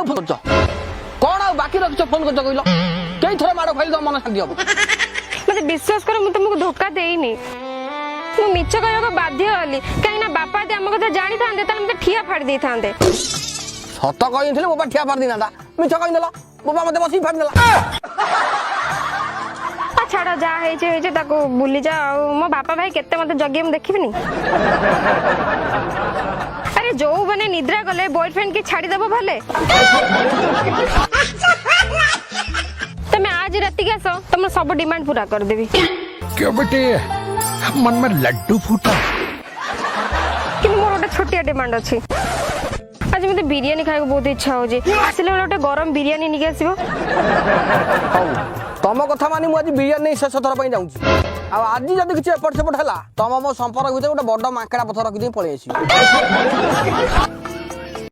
phone कर कौन आ बाकी रख फोन कर कहल कई थर माड़ खाइल तो मन शांति हम मते विश्वास कर मु तुमको धोखा देइनी मु मिछ कहयो बाध्य हली कहीं ना बापा दे हम कथा जानी थांदे त मते ठिया फाड़ दे थांदे सत कहिथिले बाबा ठिया फाड़ दिना मिछ कहि देला बाबा मते बसी फाड़ देला छाड़ जा हे ताको भूली जा मो बापा भाई केते मते जगे हम देखिबिनी अरे जो बने निद्रा गले बॉयफ्रेंड की छाड़ी देबो भले तमे आज राति के आसो तुम सब डिमांड पूरा कर देबी क्यों बेटे मन में लड्डू फूटा कि मोर गोटे छोटिया डिमांड अछि आज मते बिरयानी खाइ बहुत इच्छा हो जे आसिले गोटे गरम बिरयानी निके आसीबो तम कथा मानी मु आज बिरयानी शेष थर पे जाऊँ आज जब किसी एपट सेपट है तुम मो संपर्क भर गोटे बड़ मांकड़ा पथर रखी पलि आस